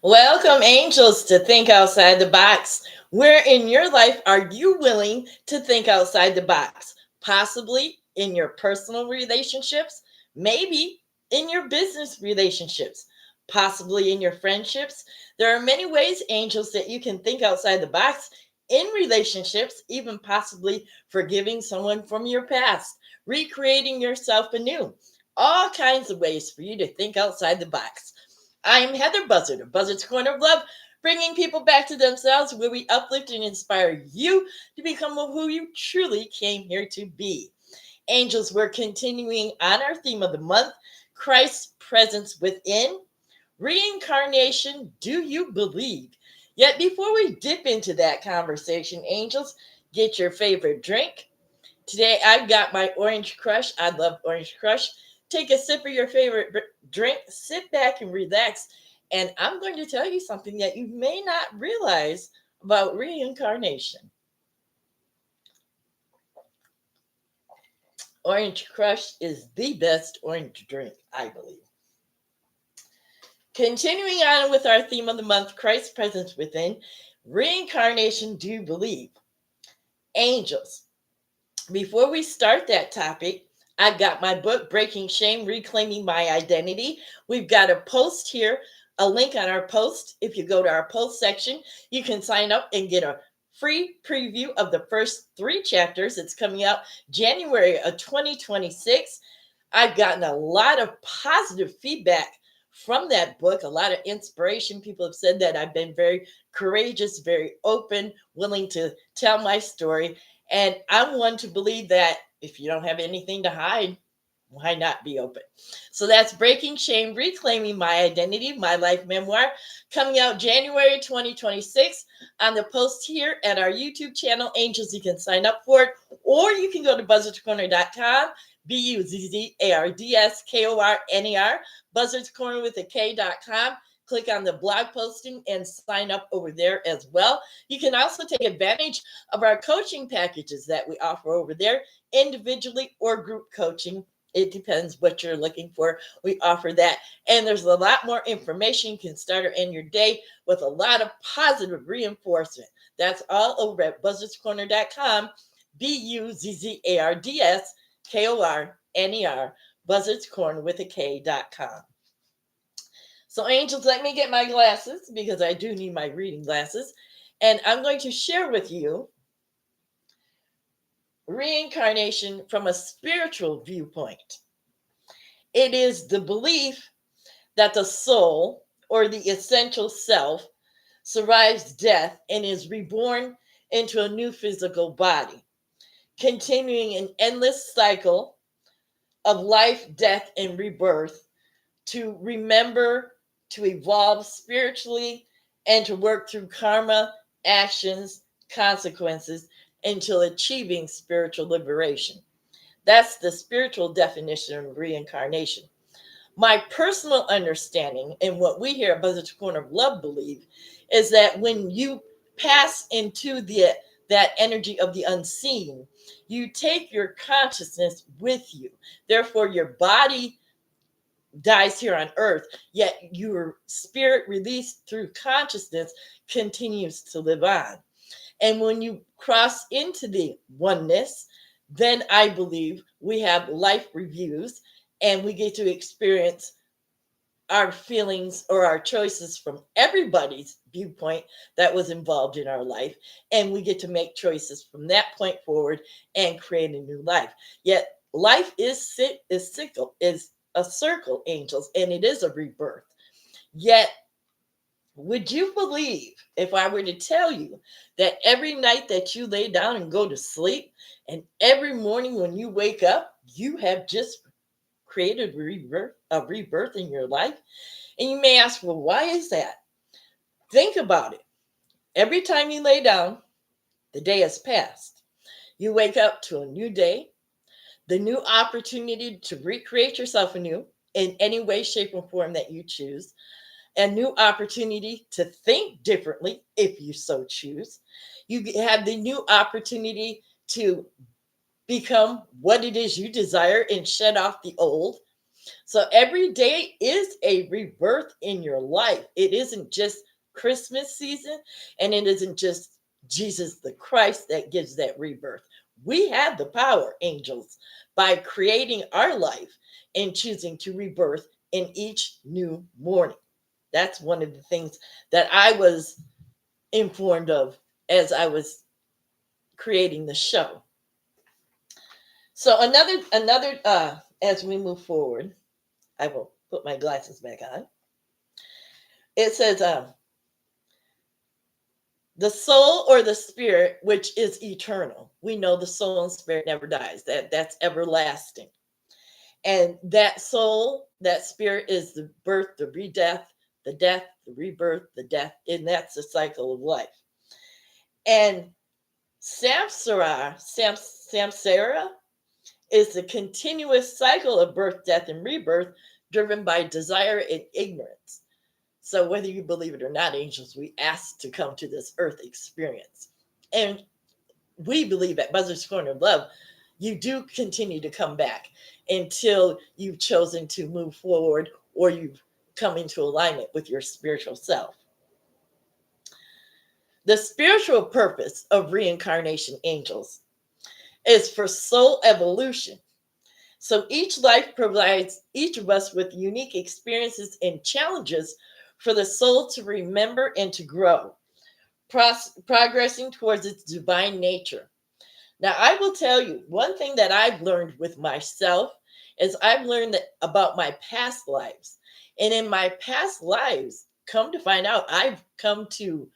Welcome, angels, to Think Outside the Box. Where in your life are you willing to think outside the box? Possibly in your personal relationships, maybe in your business relationships, possibly in your friendships. There are many ways, angels, that you can think outside the box in relationships, even possibly forgiving someone from your past, recreating yourself anew. All kinds of ways for you to think outside the box. I'm Heather Buzzard of Buzzard's Corner of Love, bringing people back to themselves where we uplift and inspire you to become who you truly came here to be. Angels, we're continuing on our theme of the month, Christ's presence within. Reincarnation, do you believe? Yet before we dip into that conversation, angels, get your favorite drink. Today I've got my Orange Crush. I love Orange Crush. Take a sip of your favorite drink, sit back and relax. And I'm going to tell you something that you may not realize about reincarnation. Orange Crush is the best orange drink, I believe. Continuing on with our theme of the month, Christ's presence within. Reincarnation, do you believe? Angels. Before we start that topic, I've got my book, Breaking Shame, Reclaiming My Identity. We've got a post here, a link on our post. If you go to our post section, you can sign up and get a free preview of the first 3 chapters. It's coming out January of 2026. I've gotten a lot of positive feedback from that book, a lot of inspiration. People have said that I've been very courageous, very open, willing to tell my story. And I'm one to believe that if you don't have anything to hide, why not be open? So that's Breaking Shame, Reclaiming My Identity, my life memoir, coming out January 2026 on the post here at our YouTube channel, Angels. You can sign up for it, or you can go to BUZZARDSKORNER.com, BUZZARDSKORNER, Buzzards Corner with a K.com. Click on the blog posting and sign up over there as well. You can also take advantage of our coaching packages that we offer over there, individually or group coaching. It depends what you're looking for. We offer that. And there's a lot more information. You can start or end your day with a lot of positive reinforcement. That's all over at buzzardscorner.com, BUZZARDSKORNER, Buzzards Corner with a K.com. So, angels, let me get my glasses because I do need my reading glasses. And I'm going to share with you reincarnation from a spiritual viewpoint. It is the belief that the soul or the essential self survives death and is reborn into a new physical body, continuing an endless cycle of life, death, and rebirth to remember, to evolve spiritually, and to work through karma, actions, consequences until achieving spiritual liberation. That's the spiritual definition of reincarnation. My personal understanding and what we here at Buzzard's Corner of Love believe is that when you pass into that energy of the unseen, you take your consciousness with you. Therefore, your body dies here on earth, yet your spirit released through consciousness continues to live on. And when you cross into the oneness, then I believe we have life reviews and we get to experience our feelings or our choices from everybody's viewpoint that was involved in our life. And we get to make choices from that point forward and create a new life. Yet life is a circle, angels, and it is a rebirth. Yet, would you believe if I were to tell you that every night that you lay down and go to sleep, and every morning when you wake up, you have just created a rebirth in your life? And you may ask, well, why is that? Think about it. Every time you lay down, the day has passed. You wake up to a new day, the new opportunity to recreate yourself anew in any way, shape, or form that you choose, a new opportunity to think differently if you so choose. You have the new opportunity to become what it is you desire and shed off the old. So every day is a rebirth in your life. It isn't just Christmas season, and it isn't just Jesus the Christ that gives that rebirth. We have the power, angels, by creating our life and choosing to rebirth in each new morning. That's one of the things that I was informed of as I was creating the show. So another as we move forward, I will put my glasses back on. It says the soul or the spirit, which is eternal. We know the soul and spirit never dies. That's everlasting. And that soul, that spirit is the birth, the death, the rebirth, the death, and that's the cycle of life. And samsara is the continuous cycle of birth, death, and rebirth driven by desire and ignorance. So whether you believe it or not, angels, we ask to come to this earth experience. And we believe at Buzzard's Corner of Love, you do continue to come back until you've chosen to move forward or you've come into alignment with your spiritual self. The spiritual purpose of reincarnation, angels, is for soul evolution. So each life provides each of us with unique experiences and challenges for the soul to remember and to grow, progressing towards its divine nature. Now, I will tell you one thing that I've learned with myself is I've learned that about my past lives. And in my past lives, come to find out, I've come to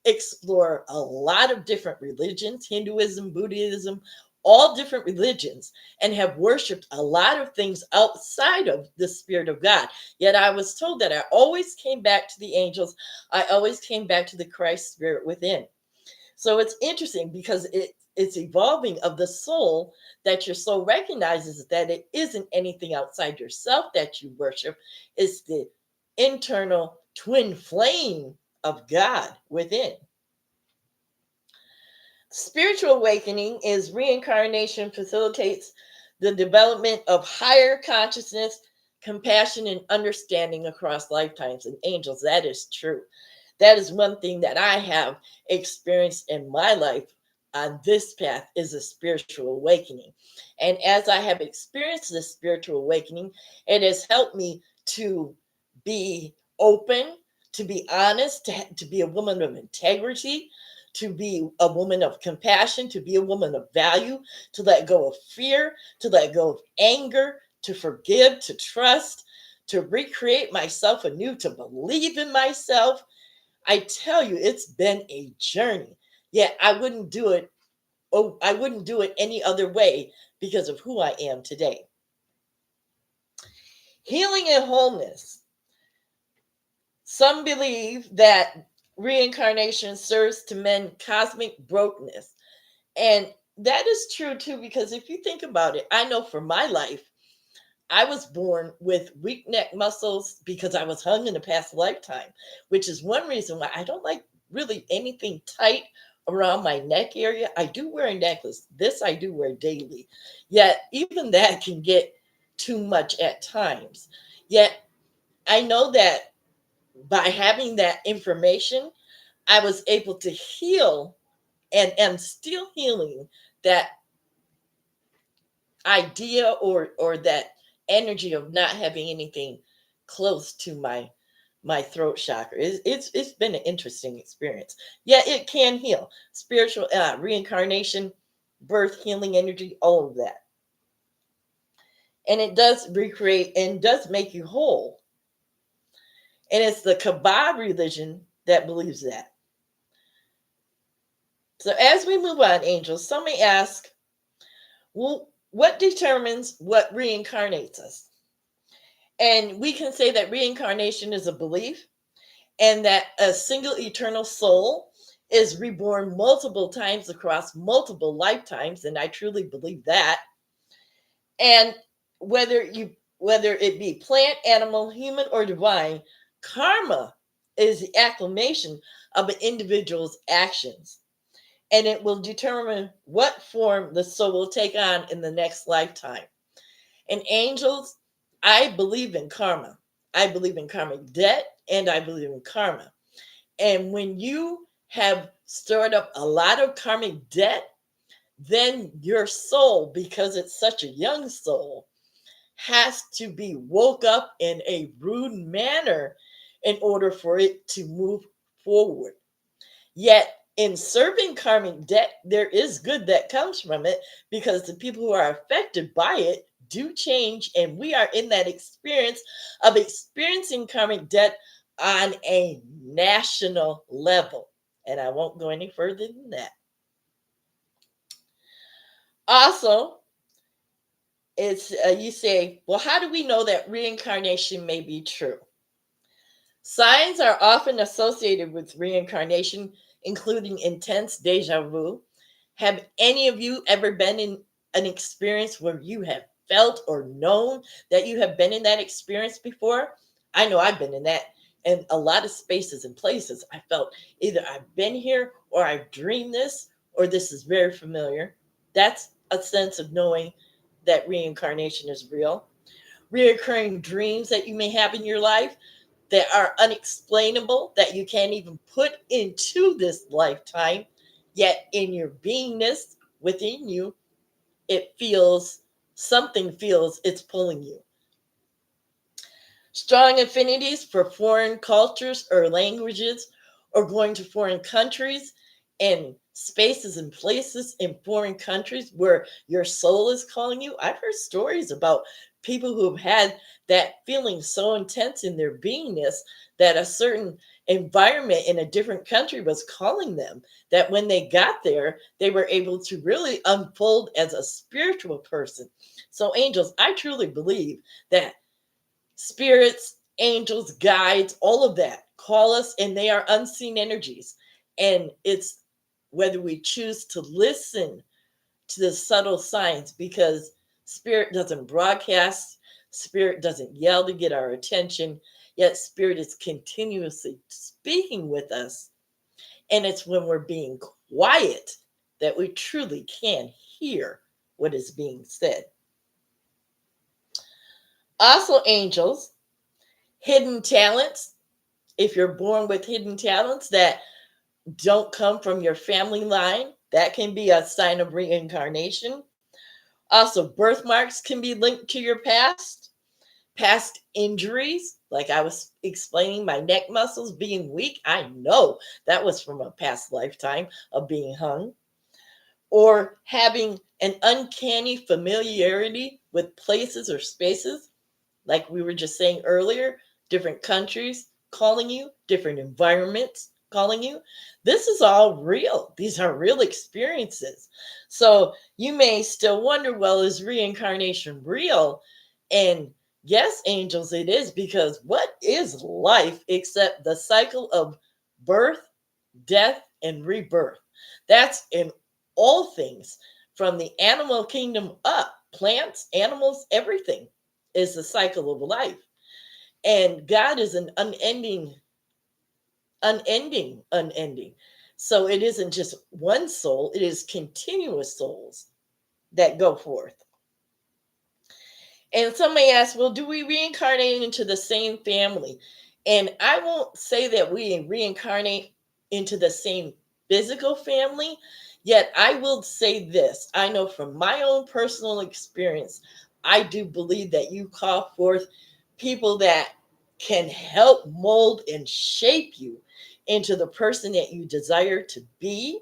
explore a lot of different religions, Hinduism, Buddhism, all different religions, and have worshiped a lot of things outside of the Spirit of God. Yet I was told that I always came back to the angels. I always came back to the Christ Spirit within. So it's interesting because it's evolving of the soul, that your soul recognizes that it isn't anything outside yourself that you worship. It's the internal twin flame of God within. Spiritual awakening is reincarnation facilitates the development of higher consciousness, compassion, and understanding across lifetimes. And angels, that is true. That is one thing that I have experienced in my life on this path is a spiritual awakening. And as I have experienced this spiritual awakening, it has helped me to be open, to be honest, to be a woman of integrity, to be a woman of compassion, to be a woman of value, to let go of fear, to let go of anger, to forgive, to trust, to recreate myself anew, to believe in myself. I tell you, it's been a journey. Yet I wouldn't do it. Oh, I wouldn't do it any other way because of who I am today. Healing and wholeness. Some believe that reincarnation serves to mend cosmic brokenness. And that is true too, because if you think about it, I know for my life, I was born with weak neck muscles because I was hung in a past lifetime, which is one reason why I don't like really anything tight around my neck area. I do wear a necklace. This I do wear daily. Yet even that can get too much at times. Yet I know that by having that information, I was able to heal and am still healing that idea or that energy of not having anything close to my throat chakra. It's been an interesting experience. Yeah, it can heal. Spiritual reincarnation, birth, healing energy, all of that. And it does recreate and does make you whole. And it's the Kabbalah religion that believes that. So as we move on, angels, some may ask, well, what determines what reincarnates us? And we can say that reincarnation is a belief and that a single eternal soul is reborn multiple times across multiple lifetimes. And I truly believe that. And whether it be plant, animal, human, or divine, karma is the acclamation of an individual's actions. And it will determine what form the soul will take on in the next lifetime. And angels, I believe in karma. I believe in karmic debt, and I believe in karma. And when you have stored up a lot of karmic debt, then your soul, because it's such a young soul, has to be woke up in a rude manner in order for it to move forward. Yet, in serving karmic debt, there is good that comes from it because the people who are affected by it do change, and we are in that experience of experiencing karmic debt on a national level. And I won't go any further than that. Also, it's you say, well, how do we know that reincarnation may be true? Signs are often associated with reincarnation, including intense deja vu. Have any of you ever been in an experience where you have felt or known that you have been in that experience before? I know I've been in that. In a lot of spaces and places, I felt either I've been here or I've dreamed this or this is very familiar. That's a sense of knowing that reincarnation is real. Reoccurring dreams that you may have in your life that are unexplainable, that you can't even put into this lifetime, yet in your beingness within you, it feels something feels it's pulling you. Strong affinities for foreign cultures or languages, or going to foreign countries and spaces and places in foreign countries where your soul is calling you. I've heard stories about people who have had that feeling so intense in their beingness that a certain environment in a different country was calling them, that when they got there, they were able to really unfold as a spiritual person. So, angels, I truly believe that spirits, angels, guides, all of that call us, and they are unseen energies. And it's whether we choose to listen to the subtle signs, because spirit doesn't broadcast, spirit doesn't yell to get our attention, yet spirit is continuously speaking with us. And it's when we're being quiet that we truly can hear what is being said. Also, angels, hidden talents. If you're born with hidden talents that don't come from your family line, that can be a sign of reincarnation. Also, birthmarks can be linked to your past injuries. Like I was explaining, my neck muscles being weak. I know that was from a past lifetime of being hung. Or having an uncanny familiarity with places or spaces, like we were just saying earlier, different countries calling you, different environments calling you. This is all real. These are real experiences. So you may still wonder, well, is reincarnation real? And yes, angels, it is, because what is life except the cycle of birth, death, and rebirth? That's in all things from the animal kingdom up, plants, animals, everything is the cycle of life. And God is an unending. So it isn't just one soul, it is continuous souls that go forth. And some may ask, well, do we reincarnate into the same family? And I won't say that we reincarnate into the same physical family, yet I will say this. I know from my own personal experience, I do believe that you call forth people that can help mold and shape you into the person that you desire to be.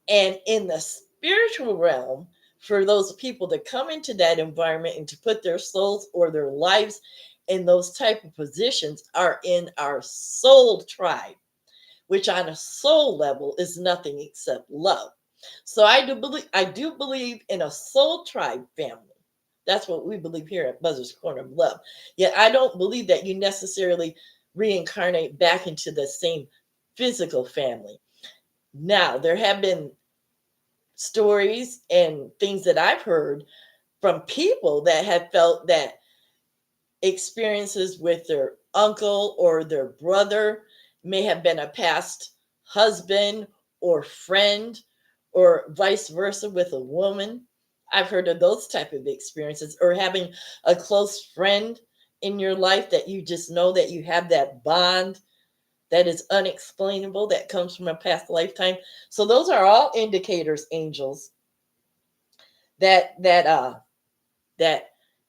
And in the spiritual realm, for those people to come into that environment and to put their souls or their lives in those type of positions are in our soul tribe, which on a soul level is nothing except love. So I do believe in a soul tribe family. That's what we believe here at Buzzard's Corner of Love. Yet I don't believe that you necessarily reincarnate back into the same physical family. Now, there have been stories and things that I've heard from people that have felt that experiences with their uncle or their brother may have been a past husband or friend, or vice versa with a woman. I've heard of those type of experiences, or having a close friend in your life that you just know that you have that bond that is unexplainable, that comes from a past lifetime. So those are all indicators, angels, that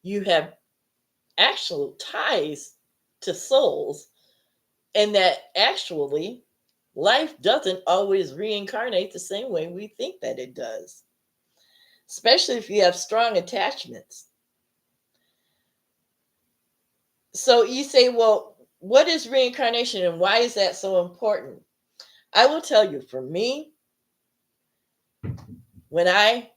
you have actual ties to souls, and that actually life doesn't always reincarnate the same way we think that it does, especially if you have strong attachments. So you say, well, what is reincarnation and why is that so important? I will tell you, for me, when I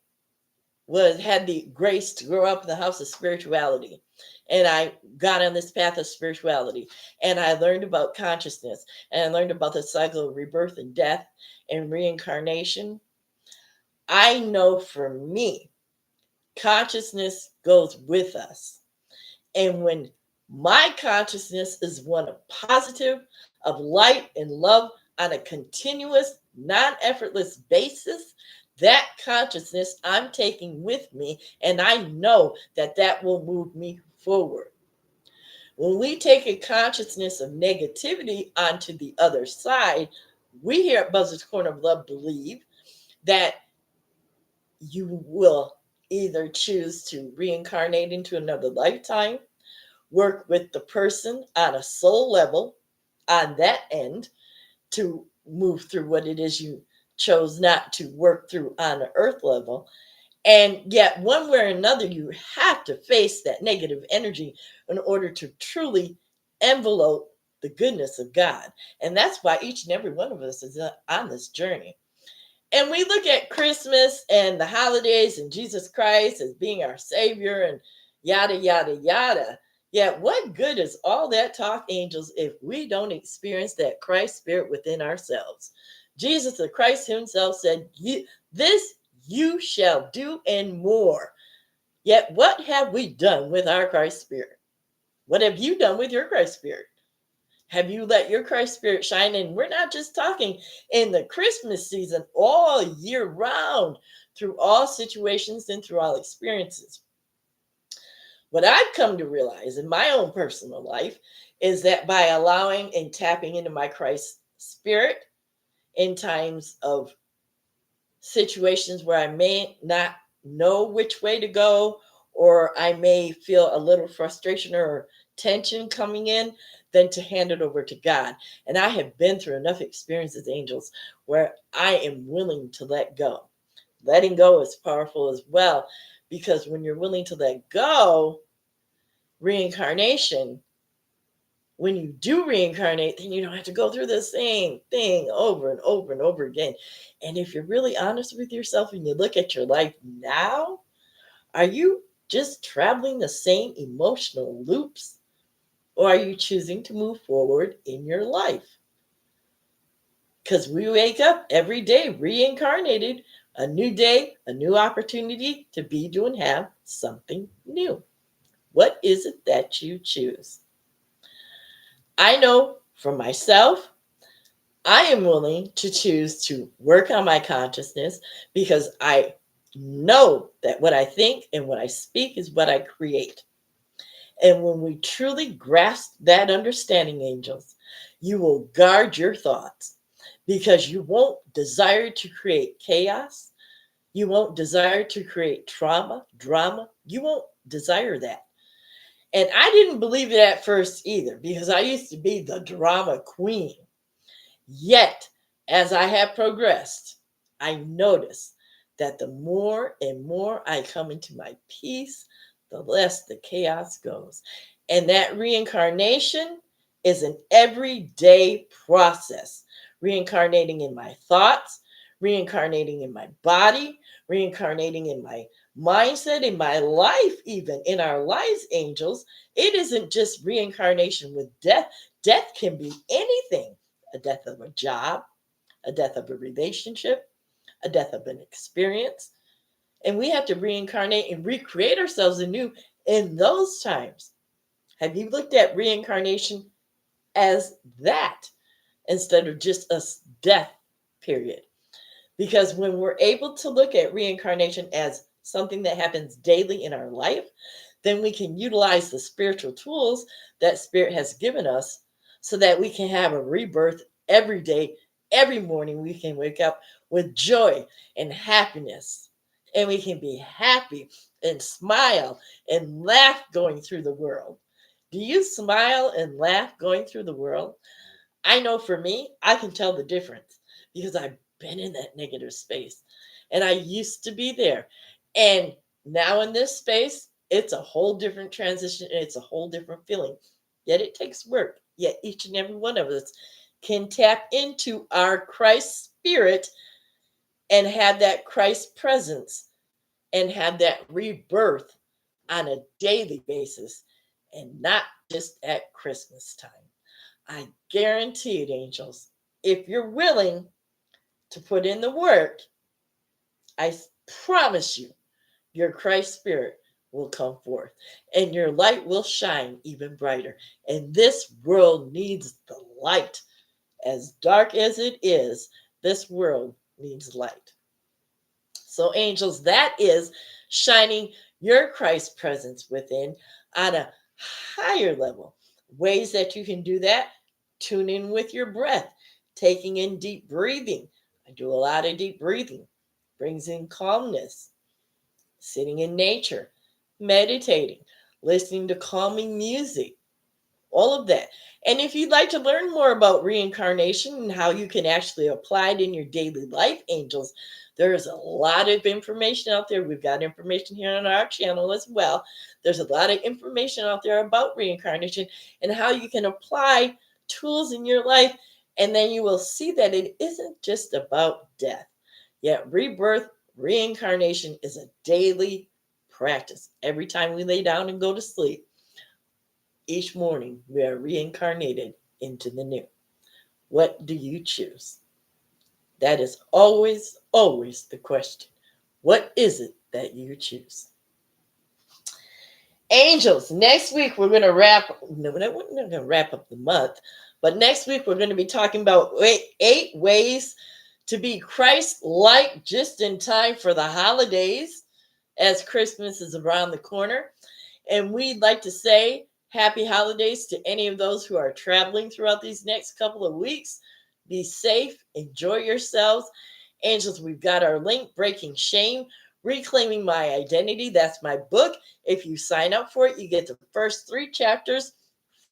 had the grace to grow up in the house of spirituality, and I got on this path of spirituality, and I learned about consciousness, and I learned about the cycle of rebirth and death and reincarnation. I know for me, consciousness goes with us. And when my consciousness is one of positive, of light and love on a continuous, non effortless basis, that consciousness I'm taking with me, and I know that that will move me forward. When we take a consciousness of negativity onto the other side, we here at Buzzard's Corner of Love believe that you will either choose to reincarnate into another lifetime, work with the person on a soul level on that end to move through what it is you chose not to work through on the earth level. And yet, one way or another, you have to face that negative energy in order to truly envelope the goodness of God. And that's why each and every one of us is on this journey. And we look at Christmas and the holidays and Jesus Christ as being our Savior and yada, yada, yada. Yet, what good is all that talk, angels, if we don't experience that Christ spirit within ourselves? Jesus the Christ himself said, this you shall do and more. Yet, what have we done with our Christ spirit? What have you done with your Christ spirit? Have you let your Christ spirit shine? And we're not just talking in the Christmas season, all year round, through all situations and through all experiences. What I've come to realize in my own personal life is that by allowing and tapping into my Christ spirit in times of situations where I may not know which way to go, or I may feel a little frustration or tension coming in, then to hand it over to God. And I have been through enough experiences, angels, where I am willing to let go. Letting go is powerful as well, because when you're willing to let go, reincarnation, when you do reincarnate, then you don't have to go through the same thing over and over and over again. And if you're really honest with yourself and you look at your life now, are you just traveling the same emotional loops? Or are you choosing to move forward in your life? Because we wake up every day reincarnated, a new day, a new opportunity to be, do, and have something new. What is it that you choose? I know for myself, I am willing to choose to work on my consciousness because I know that what I think and what I speak is what I create. And when we truly grasp that understanding, angels, you will guard your thoughts because you won't desire to create chaos. You won't desire to create trauma, drama. You won't desire that. And I didn't believe it at first either because I used to be the drama queen. Yet, as I have progressed, I notice that the more and more I come into my peace, the less the chaos goes. And that reincarnation is an everyday process. Reincarnating in my thoughts, reincarnating in my body, reincarnating in my mindset, in my life, even in our lives, angels. It isn't just reincarnation with death. Death can be anything: a death of a job, a death of a relationship, a death of an experience. And we have to reincarnate and recreate ourselves anew in those times. Have you looked at reincarnation as that instead of just a death period? Because when we're able to look at reincarnation as something that happens daily in our life, then we can utilize the spiritual tools that Spirit has given us so that we can have a rebirth every day. Every morning, we can wake up with joy and happiness, and we can be happy and smile and laugh going through the world. Do you smile and laugh going through the world? I know for me, I can tell the difference because I've been in that negative space and I used to be there. And now in this space, it's a whole different transition and it's a whole different feeling. Yet it takes work. Yet each and every one of us can tap into our Christ spirit and have that Christ presence and have that rebirth on a daily basis and not just at Christmas time. I guarantee it, angels, if you're willing to put in the work, I promise you, your Christ spirit will come forth and your light will shine even brighter. And this world needs the light. As dark as it is, this world needs light. So, angels, that is shining your Christ presence within on a higher level. Ways that you can do that: tune in with your breath, taking in deep breathing. I do a lot of deep breathing, brings in calmness, sitting in nature, meditating, listening to calming music, all of that. And if you'd like to learn more about reincarnation and how you can actually apply it in your daily life, angels, there's a lot of information out there. We've got information here on our channel as well. There's a lot of information out there about reincarnation and how you can apply tools in your life. And then you will see that it isn't just about death. Yet rebirth, reincarnation is a daily practice. Every time we lay down and go to sleep, each morning, we are reincarnated into the new. What do you choose? That is always, always the question. What is it that you choose? Angels, next week we're going to wrap, no, we're not going to wrap up the month, but next week we're going to be talking about 8 ways to be Christ-like just in time for the holidays, as Christmas is around the corner. And we'd like to say happy holidays to any of those who are traveling throughout these next couple of weeks. Be safe, enjoy yourselves. Angels, we've got our link, Breaking Shame, Reclaiming My Identity. That's my book. If you sign up for it, you get the first 3 chapters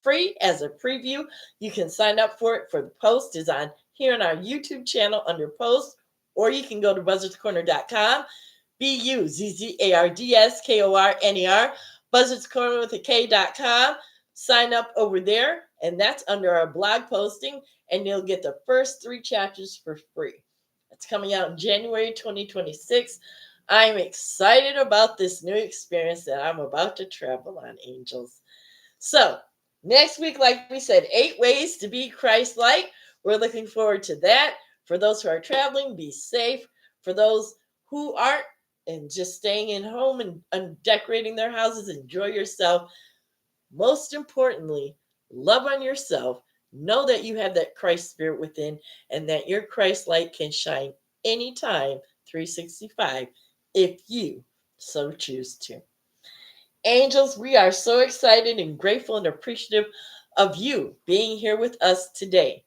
free as a preview. You can sign up for it, for the post is on here on our YouTube channel under post, or you can go to BUZZARDSKORNER.com, BUZZARDSKORNER, Buzzards Corner with a K.com. Sign up over there, and that's under our blog posting, and you'll get the first 3 chapters for free. It's coming out in January 2026. I'm excited about this new experience that I'm about to travel on, angels. So, next week, like we said, 8 ways to be Christ-like. We're looking forward to that. For those who are traveling, be safe. For those who aren't, and just staying in home and decorating their houses, enjoy yourself. Most importantly, love on yourself. Know that you have that Christ spirit within and that your Christ light can shine anytime, 365, if you so choose to. Angels, we are so excited and grateful and appreciative of you being here with us today.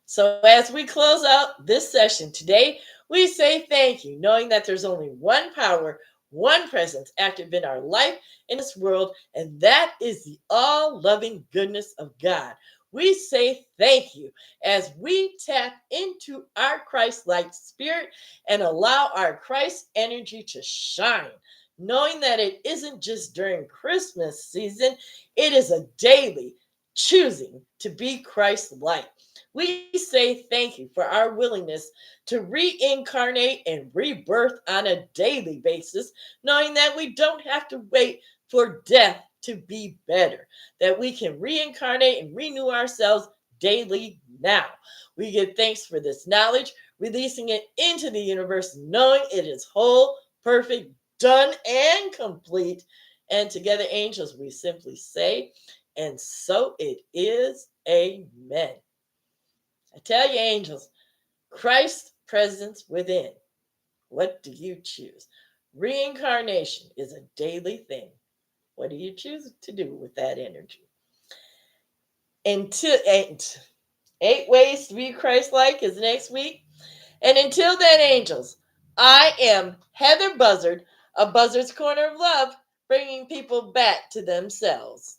So as we close out this session today, we say thank you, knowing that there's only one power, one presence active in our life, in this world, and that is the all-loving goodness of God. We say thank you as we tap into our Christ-like spirit and allow our Christ energy to shine, knowing that it isn't just during Christmas season, it is a daily choosing to be Christ-like. We say thank you for our willingness to reincarnate and rebirth on a daily basis, knowing that we don't have to wait for death to be better, that we can reincarnate and renew ourselves daily now. We give thanks for this knowledge, releasing it into the universe, knowing it is whole, perfect, done, and complete. And together, angels, we simply say, and so it is. Amen. I tell you, angels, Christ's presence within. What do you choose? Reincarnation is a daily thing. What do you choose to do with that energy? Until eight ways to be Christ-like is next week. And until then, angels, I am Heather Buzzard of Buzzard's Corner of Love, bringing people back to themselves.